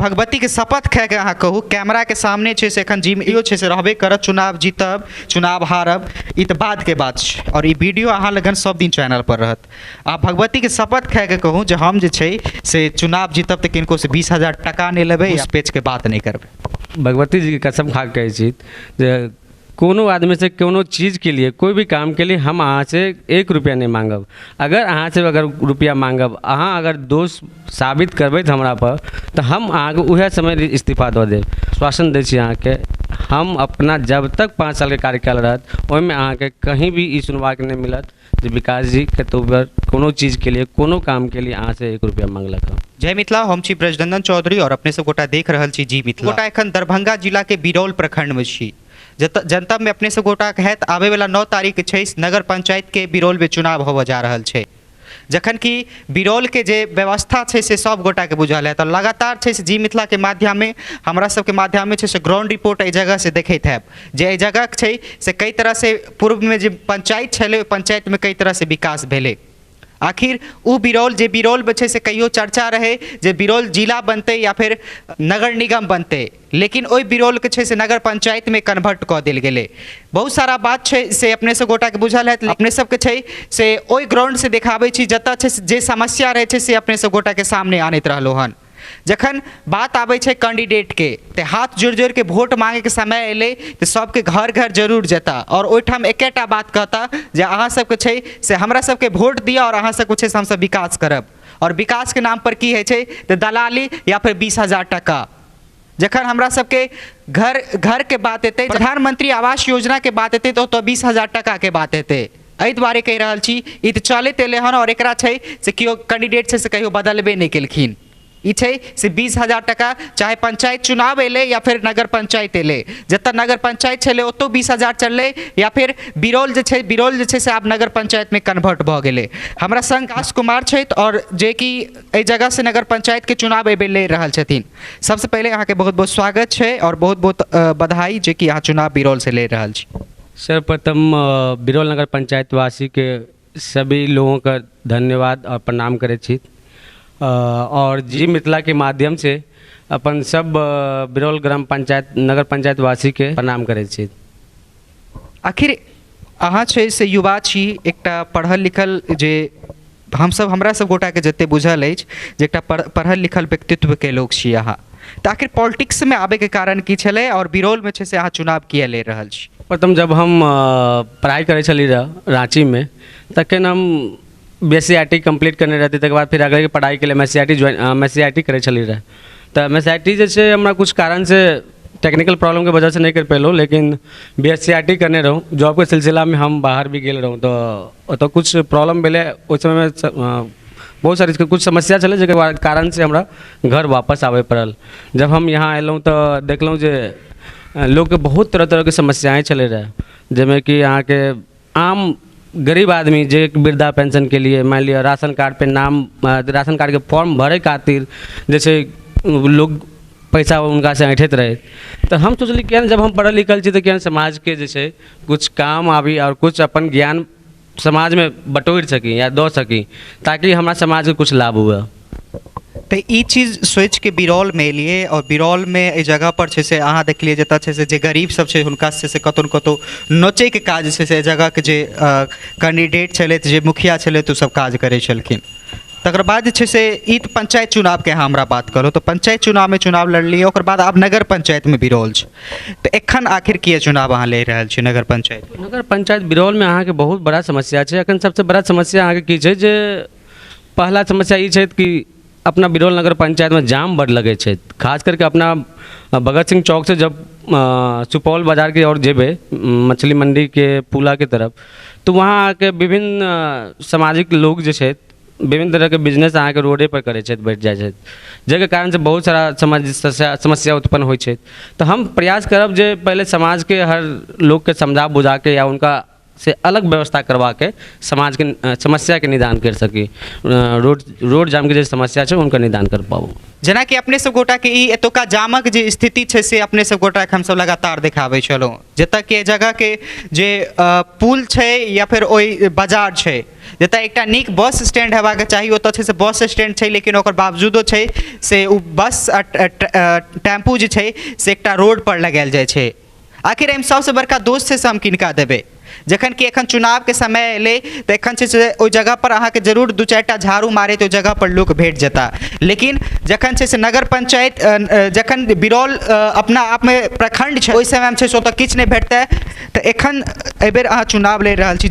भगवती के शपथ खा के अहाँ कहू कैमरा के सामने छै से एखन जिम्मेओ छै से रहबे करत, चुनाव जीतब चुनाव हारब ई तऽ बाद के बात छै और ई वीडियो अहाँ लगन सब दिन चैनल पर रहत। आ भगवती के शपथ खा के कहू जे हम जे छै से चुनाव जीतब तऽ किनको से 20,000 टका नहीं लेबै या पेच के बात नहीं करबै। भगवती जी के कसम खा के कहै छी जे कोनो आदमी से कोनो चीज़ के लिए कोई भी काम के लिए हम अहाँ से 1 रुपया नहीं मांगब। अगर अहाँ से अगर रुपया मांगब अहाँ अगर दोष साबित करबै हमरा पर तो हम अहाँ के उहे समय इस्तीफा दऽ देब। आश्वासन दै छी अहाँ के हम अपना जब तक 5 साल के कार्यकाल रहत ओहिमे अहाँ के कहीं भी ई सुनवा के नहीं मिलत जे विकास जी कतौ कोनो चीज़ के लिए कोनो काम के लिए अहाँ से 1 रुपया मांगलक। जय मिथिला, हम छी ब्रजनंदन चौधरी और अपने सब गोटा देख रहल छी जी मिथिला। गोटा एखन दरभंगा जिला के बिरौल प्रखंड में छी। जनतब में अपने सब गोटा कहत आवे वाला 9 तारीख छै नगर पंचायत के बिरौल में चुनाव होबऽ जा रहल छै। जखन कि बिरौल के जे व्यवस्था छै से सब गोटा के बुझल है तो लगातार छै से जी मिथिला के माध्यम में हमरा सब के माध्यम में छै से ग्राउंड रिपोर्ट एहि जगह से देखैत हैब जे एहि जगह छै से कई तरह से पूर्व में जे पंचायत छलै पंचायत में कई तरह से विकास भेलै। आखिर उ बिरौल जे बिरौल में छै से कहियो चर्चा रहे जे बिरौल जिला बनते या फिर नगर निगम बनते, लेकिन ओइ बिरौल के छै से नगर पंचायत में कन्वर्ट कऽ देल गेलै। बहुत सारा बात छै से अपने सब गोटा के बुझल है, अपने सब के छै से ओइ ग्राउंड से देखाबै छी जतऽ छै जे समस्या रहे छै से अपने सब गोटा के सामने आनैत रहलो हन। जखन बात आबै छै कैंडिडेट के तो हाथ जोड़ जोड़ के वोट मांगे के समय एले तो सबके घर घर जरूर जेता और ओहिठाम एकेटा बात कहता जे अहाँ सबके छै से हमरा सबके वोट दिया और अहाँ सबके छै से हमसब विकास करब। और विकास के नाम पर की है छै तो दलाली या फिर 20,000 टका। जखन हमरा सबके घर घर के बात एतै, प्रधानमंत्री आवास योजना के बात एतै तो 20,000 टका के बात एतै। एहि दुआरे कहि रहल छी ई तऽ चलैत एलै हन और एकरा छै से केओ कैंडिडेट छै से कहियो बदलबे नहीं केलखिन। ई छै से 20,000 टका चाहे पंचायत चुनाव एले या फिर नगर पंचायत एले, जतऽ नगर पंचायत छलै ओतौ 20,000 चललै या फिर बिरौल जे छै से आब नगर पंचायत में कन्वर्ट भऽ गेलै। हमरा संग आकाश कुमार छथि और जे कि एहि जगह से नगर पंचायत के चुनाव एबे ले रहल छथिन। सबसे पहले अहाँ के बहुत बहुत स्वागत छै और बहुत बहुत बधाई जे कि अहाँ चुनाव बिरौल से ले रहल छी। सर्वप्रथम बिरौल नगर पंचायत वासी के सभी लोगों का धन्यवाद और प्रणाम करे छी और जी मिथिला के माध्यम से अपन सब बिरौल ग्राम पंचायत नगर पंचायत वासी के प्रणाम करे छी। आखिर अहाँ छै से युवा छी, एकटा पढ़ल लिखल जे हमसब हमरा सब गोटा के जते बुझल अछि जे एकटा पढ़ल लिखल व्यक्तित्व के लोग छी अहाँ, तऽ आखिर पॉलिटिक्स में आबे के कारण की छलै और बिरौल में छै से अहाँ चुनाव किया ले रहल छी? प्रथम जब हम पढ़ाई करे छली रांची में तखन हम BSc कंप्लीट करने रहती, तकर बाद फिर आगे की पढ़ाई के लिए MSc करे चली रहे। तो MSc जैसे हमरा कुछ कारण से टेक्निकल प्रॉब्लम के वजह से नहीं कर पेलो, लेकिन BSc करने रहूँ जॉब के सिलसिला में हम बाहर भी गेल रहूँ तो कुछ प्रॉब्लम भेले उस समय में बहुत सारी कुछ समस्या चले जेकर कारण से हमरा घर वापस आवे पड़ल। जब हम यहाँ अयलहुँ तो देखलहुँ जे लोग के बहुत तरह तरह के समस्याएं चले रहे, जिसमें कि यहाँ के आम गरीब आदमी जो वृद्धा पेंशन के लिए मान लिया राशन कार्ड पे नाम राशन कार्ड के फॉर्म भरे खातिर जैसे लोग पैसा उनका से ऐठत रहे, तो हम सोचली कि जब हम पढ़ल लिखल छी तो क्या समाज के जैसे कुछ काम आवी और कुछ अपन ज्ञान समाज में बटोर सकी या दो सकी ताकि हमारा समाज के कुछ लाभ हुआ। तो ई चीज़ सोच के बिरौल में एलिए और बिरौल में एहि जगह पर छै से अहाँ देखलिए जतऽ छै से जे गरीब सब छै हुनका से कतौ न कतौ नोचे के काज छै से जगह के जे कैंडिडेट छलै जे मुखिया छलै तो सब काज करे छलखिन। तकर बाद छै से ई पंचायत चुनाव के अहाँ हमरा बात करो तो पंचायत चुनाव में चुनाव लड़लिए, ओकर बाद आब नगर पंचायत में बिरौल छै, तो एखन आखिर किए चुनाव अहाँ ले रहल छी नगर पंचायत? नगर पंचायत बिरौल में अहाँ के बहुत बड़ा समस्या है। एखन सबसे बड़ा समस्या अहाँ के की छै जे पहला समस्या ई छै कि अपना बिरौल नगर पंचायत में जाम बड़ लगे छै, खास करके अपना भगत सिंह चौक से जब सुपौल बाजार की ओर जेबे मछली मंडी के पुला के तरफ तो वहाँ के विभिन्न सामाजिक लोग जो छै विभिन्न तरह के बिजनेस अहाँ के रोडे पर करे छै बैठ जाए छै, जेके कारण से बहुत सारा समस्या उत्पन्न होइ छै। तो हम प्रयास करब जे पहले समाज के हर लोग के समझा बुझा के या उनका से अलग व्यवस्था करवा के समाज के समस्या के निदान कर सकी, रोड जाम के जो समस्या है उनका निदान कर पाओ। जेना कि अपने सब गोटा के ई एतुका जामक जे स्थिति है से अपने सब गोटा के हम सब लगातार देखाबै छलहुँ, जतऽ के जगह के जे पुल छै या फिर ओइ बाजार छै जतऽ एकटा नीक बस स्टैंड हेबाक चाही ओतऽ छै से बस स्टैंड छै, लेकिन ओकर बावजूदो छै से ओ बस टेम्पू जे छै से एकटा रोड पर लगायल जाइ छै। आखिर एहिमे सबसँ बड़का दोष छै से हम किनका देबै? जखन कि एखन चुनावके समय एलै तऽ एखन छै से ओहि जगह पर अहाँके जरूर दू चारि टा झाड़ू मारे तऽ ओहि जगह पर लोक भेट जेता, लेकिन जखन छै से नगर पंचायत जखन बिरौल अपना आपमे प्रखंड छै ओहि समयमे छै से ओतऽ किछु नहि भेटतै। तऽ एखन एहिबेर अहाँ चुनाव लड़ि रहल छी,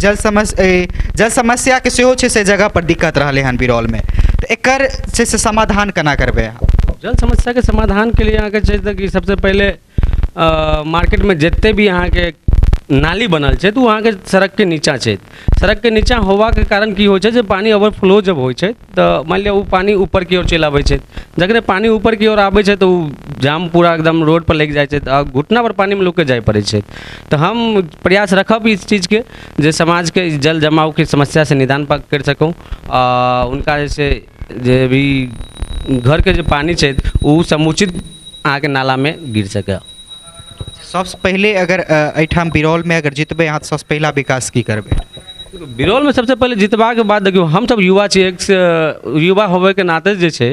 जल समस्याके सेहो छै से जगह पर दिक्कत रहलै हन बिरौलमे, तऽ एकर छै से समाधान केना करबै अहाँ? जल समस्याके समाधानके लिए अहाँके छै कि सबसे पहिले मार्केटमे जते भी अहाँके नाली बनल छै तऽ ओ अहाँके सड़कके नीचाँ छै। सड़कके नीचाँ होबाके कारण की होइ छै, जे पानी ओवरफ्लो जब होइ छै तऽ मान लिअ ओ पानी ऊपर की ओर चलि आबै छै। जखन पानी ऊपर की ओर आबै छै तऽ ओ जाम पूरा एकदम रोड पर लागि जाइ छै तऽ घुटना पर पानीमे लोकके जाय पड़ै छै। तऽ हम प्रयास रखब इस चीज़के जे समाजके जल जमावके समस्या से निदान करि सकूँ, उनका जे भी घरके जे पानी छै ओ समुचित अहाँके नालामे गिर सकै। सबसँ पहिले अगर एहिठाम बिरौलमे अगर जितबै अहाँ तऽ सबसँ पहिला विकास की करबै? बिरौलमे सबसे पहिले जितबाके बाद देखियौ हमसब युवा छियै, युवा होबैके नाते जे छै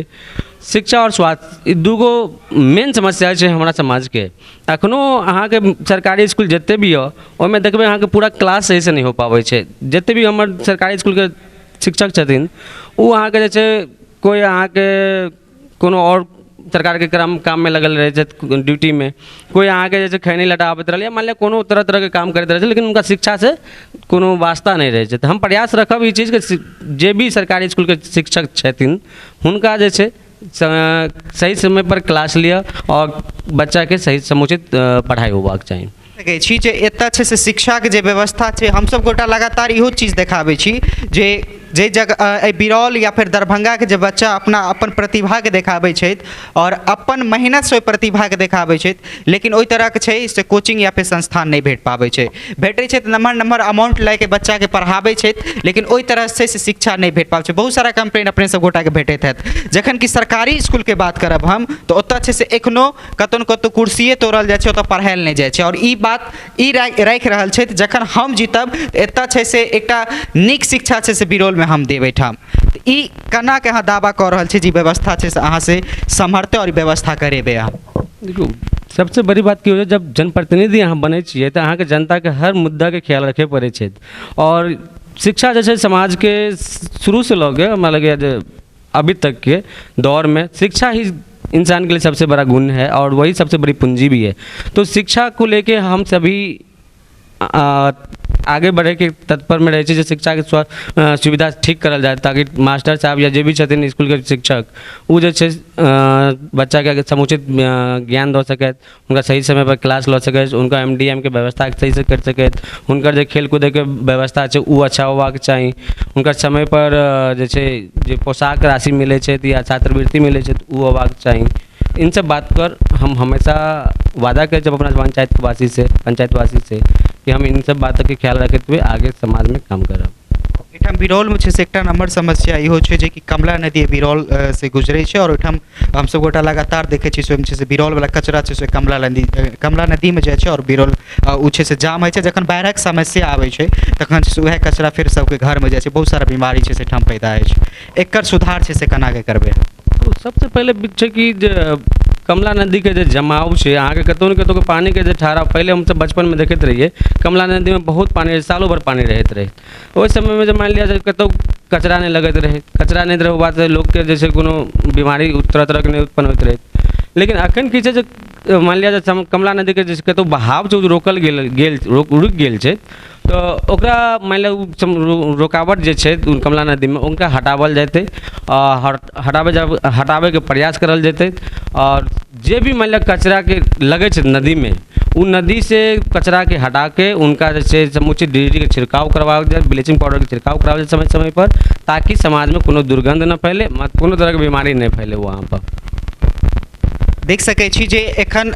शिक्षा और स्वास्थ्य ई दूगो मेन समस्या छै हमरा समाजके। एखनो अहाँके सरकारी इसकुल जते भी यऽ ओहिमे देखबै अहाँके पूरा क्लास सहीसँ नहि हो पाबै छै। जते भी हमर सरकारी इसकुलके शिक्षक छथिन ओ अहाँके जे छै कोई अहाँके कोनो और सरकारके काममे लगल रहै छै ड्यूटीमे, कोई अहाँके जे छै खैनी लटाबैत रहल या मान लिअ कोनो तरह तरहके काम करैत रहै छै, लेकिन उनका शिक्षासँ कोनो वास्ता नहि रहै छै। तऽ हम प्रयास रखब ई चीजके जे भी सरकारी इसकुलके शिक्षक छथिन हुनका जे छै सही समय पर क्लास लिअ और बच्चाके सही समुचित पढ़ाइ होबाक चाही। देखै छी जे एतऽ छै से शिक्षाके जे व्यवस्था छै हमसब गोटा लगातार इहो चीज देखाबै छी जे जे जगह बिरौल या फिर दरभंगाके जे बच्चा अपन प्रतिभाके देखाबै छथि और अपन मेहनतसँ ओहि प्रतिभाके देखाबै छथि, लेकिन ओहि तरहके छै से कोचिंग या फिर संस्थान नहि भेट पाबै छै। भेटै छै तऽ नम्हर अमाउंट लए के बच्चाके पढ़ाबै छथि, लेकिन ओहि तरहसँ छै से शिक्षा नहि भेट पाबै छै। बहुत सारा कंप्लेन अपने सब गोटाके भेटैत हैत। जखन कि सरकारी इसकुलके बात करब हम तऽ ओतऽ छै से एखनो कतौ ने कतौ कुर्सिए तोड़ल जाइ छै, ओतऽ पढ़ायल नहि जाइ छै। और ई बात ई राखि रहल छथि जखन हम जीतब एतऽ छै से एकटा नीक शिक्षा छै से बिरौलमे हम देब एहिठाम। तऽ ई केना के अहाँ दावा कऽ रहल छी जे व्यवस्था छै से अहाँ से सम्हरतै और व्यवस्था करेबै अहाँ? देखियौ सबसे बड़ी बात की होइ छै, जब जनप्रतिनिधि अहाँ बनै छियै तऽ अहाँके जनताके हर मुद्दाके ख्याल रखे पड़ै छै। और शिक्षा जे छै समाजके शुरू से लऽ के हमरा लगैए जे अभी तक के दौर में शिक्षा ही इंसान के लिए सबसे बड़ा गुण है और वही सबसे बड़ी पूंजी भी है। तो शिक्षा को लेके हम सभी आगे बढ़े के तत्पर में रहे जो शिक्षा के सुविधा ठीक करल जाए, ताकि मास्टर साहब या जे भी छथिन स्कूल के शिक्षक वो जे छै बच्चा के समुचित ज्ञान दऽ सकैत, उनका सही समय पर क्लास लऽ सकैत, उनका MDM के व्यवस्था सही से कर सकैत, हुनकर जे खेल कूद के व्यवस्था छै वो अच्छा होबाक चाही, उनकर समय पर जे छै जे पोशाक राशि मिलै छै या छात्रवृत्ति मिलै छै वो होबाक चाही। इन सब बात पर हम हमेशा वादा करें जब अपना पंचायतवासी से कि हम इन सब बातों के ख्याल रखते हुए आगे समाज में काम करब। एहिठाम बिरौलमे छै से एकटा नम्बर समस्या इहो छै जे कि कमला नदी बिरौल से गुजरै छै और ओहिठाम हमसब गोटा लगातार देखै छी स्वयं छै से बिरौलवला कचरा छै से कमला नदीमे जाइ छै और बिरौल ओ छै से जाम होइ छै। जखन बाढ़िक समस्या आबै छै तखन छै से वएह कचरा फेर सबके घरमे जाइ छै, बहुत सारा बीमारी छै से एहिठाम पैदा होइ छै। एकर सुधार छै से केना के करबै? तो सबसे पहले छै कि कमला नदी के जे जमाव छै अहाँके कतौ ने कतौ के पानी के जे ठहराव पहले हम सब बचपन में देखते रहिए, कमला नदी में बहुत पानी रहे, सालों भर पानी रहते रहे। ओहि समय में जब मान लिया कतौ कचरा नहीं लगते रहे, कचरा नहीं रहे बात लोग के जैसे कोनो बीमारी तरह तरह के नहीं उत्पन्न होते रहे। लेकिन अखन की छै मान लिया कमला नदी के जैसे कतौ बहाव जो रोकल रुक गेल छै तो ओकरा मान लिया रुकावट जे छै कमला नदी में उनका हटावल जेतै, हटावे के प्रयास करल जेतै। और जे भी मान लिया कचरा के लगे छै नदी में उ नदी से कचरा के हटा के उनका जैसे समुचित DDT के छिड़काव करवाओ जाए, ब्लीचिंग पाउडर के छिड़काव कराओ जाए समय समय पर, ताकि समाज में कोनो दुर्गंध न फैले, कोनो तरह के बीमारी नहीं फैले वहाँ पर। देख सकै छी जे एखन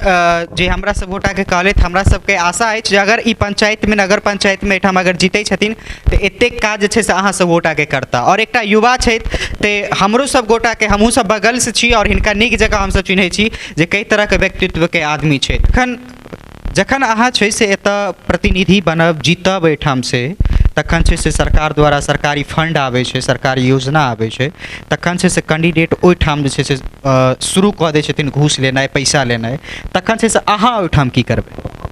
जे हमरा सब गोटाके कहलथि, हमरा सबके आशा अछि जे अगर ई पंचायतमे नगर पंचायतमे एहिठाम अगर जीतै छथिन तऽ एतेक काज जे छै से अहाँ सब गोटाके करता। और एकटा युवा छथि तऽ हमरो सब गोटाके हमहूँ सब बगलसँ छी और हिनका नीक जकाँ हमसब चिन्है छी जे कई तरहके व्यक्तित्वके आदमी छै। जखन अहाँ छै से एतऽ प्रतिनिधि बनब जीतब एहिठाम से तखन छै से सरकार द्वारा सरकारी फंड आबै छै, सरकारी योजना आबै छै, तखन छै से कैंडिडेट ओहिठाम जे छै से शुरू कऽ दै छथिन घूस लेनाइ, पैसा लेनाइ, तखन छै से अहाँ ओहिठाम की करबै?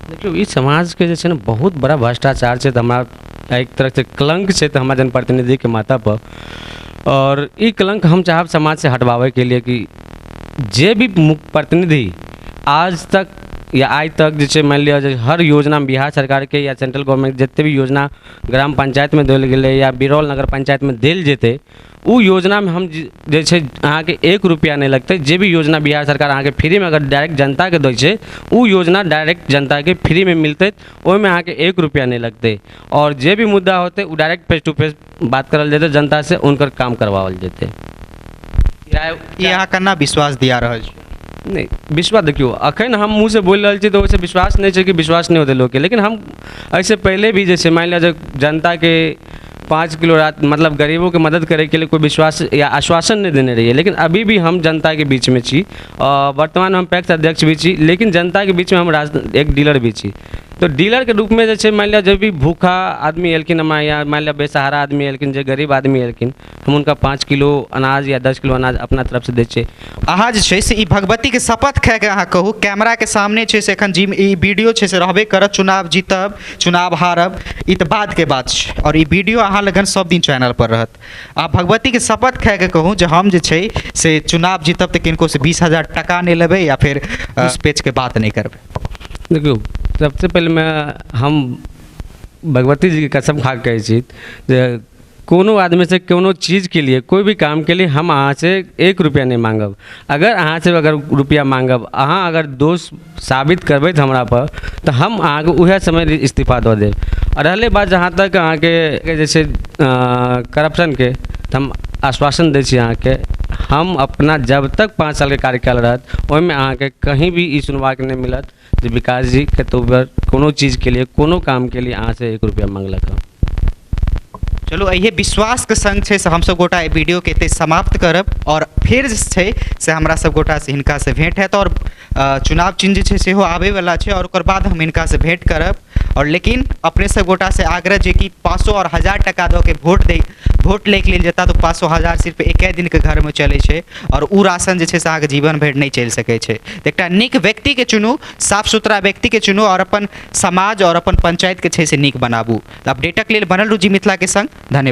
देखियौ ई समाजके जे छै ने बहुत बड़ा भ्रष्टाचार छै, तऽ हमरा एक तरह से कलंक छै तऽ हमरा जनप्रतिनिधिके माथा पर, और ई कलंक हम चाहब समाज से हटवावे के लिए कि जे भी प्रतिनिधि आज तक या आज तक जे छै मानि लिअ जे हर योजना बिहार सरकार के या सेंट्रल गवर्नमेंट जते भी योजना ग्राम पंचायत में देल गेलै या बिरौल नगर पंचायत में देल जेतै, उ योजना में हम जे छै अहाँके 1 रुपया नहीं लगतै। जे भी योजना बिहार सरकार अहाँके फ्री में अगर डायरेक्ट जनता के दै छै, उ योजना डायरेक्ट जनता के फ्री में मिलतै, ओहिमे अहाँके 1 रुपया नहीं लगतै। और जे भी मुद्दा होतै उ डायरेक्ट फेस टू फेस बात करल जेतै जनता से, उनकर काम करवावल जेतै। ई अहाँ केना विश्वास दिया रहल छी? नहीं विश्वास देखियो अखन हम मुँह से बोल रहा छी तो वैसे विश्वास नहीं है कि विश्वास नहीं होते लोग के, लेकिन हम ऐसे पहले भी जैसे मान लिया जब जनता के 5 किलो रात मतलब गरीबों के मदद करे के लिए कोई विश्वास या आश्वासन नहीं देने रही है, लेकिन अभी भी हम जनता के बीच में छी। वर्तमान हम पैक्स अध्यक्ष भी छी, लेकिन जनता के बीच में हम एक डीलर भी छी। तो डीलर के रूप में जैसे मान लिया जब भी भूखा आदमी एलखिन हम, या मान लिया बेसहारा आदमी एलखिन, जो गरीब आदमी एलखिन, हम उनका 5 किलो अनाज या 10 किलो अनाज अपना तरफ से दै छियै। अहाँ जे छै से ई भगवती के शपथ खा के अहाँ कहू, कैमरा के सामने छै से एखन जी ई वीडियो छै से रहबे करत, चुनाव जीतब चुनाव हारब ई तऽ बाद के बात छै, और ई वीडियो अहाँ लगन सब दिन चैनल पर रहत। आ भगवती के शपथ खा के कहू जे हम जे छै से चुनाव जीतब तऽ किनको से 20,000 टका नहीं लेबै या फिर उस पेच के बात नहीं करबै। देखियो सबसे पहले हम भगवती जी की कसम खा के कहै छी जे कोनो आदमी से कोनो चीज़ के लिए कोई भी काम के लिए हम अहाँ से 1 रुपया नहीं मांगब। अगर अहाँ से अगर रुपया मांगब, अहाँ अगर दोष साबित करबै हमरा पर, तो हम अहाँ के उहे समय इस्तीफा दऽ देब। और रहले बात जहाँ तक अहाँ के जैसे करप्शन के, तो हम आश्वासन दै छी अहाँ के, हम अपना जब तक 5 साल के कार्यकाल रहत ओहिमे अहाँ के कहीं भी ई सुनवा के नहीं मिलत जे विकास जी के तो कोनो चीज़ के लिए कोनो काम के लिए अहाँ से 1 रुपया मांगलक। चलो अहिए विश्वास के संग छै से हम सब गोटा वीडियो के एते समाप्त करब, और फिर जे छै से हमरा सब गोटा से हिनका से भेंट हैत, और चुनाव चिन्ह जे छै सेहो आबै वाला छै, और ओकर बाद हम हिनका से भेंट करब। और लेकिन अपने सब गोटा से आग्रह जे कि 500 और 1000 टका दऽ के वोट ले के लेल जेता तो 500 1000 सिर्फ एके दिन के घर में चले छै, और उ राशन जे छै से अहाँके जीवन भरि नहीं चलि सकै छै। एकटा नीक व्यक्ति के चुनू, साफ सुथरा व्यक्ति के चुनू, और अपन समाज और अपन पंचायत के छै से नीक बनाबू। अपडेटक लेल बनल रहू जी मिथिला के संग। धन्यवाद।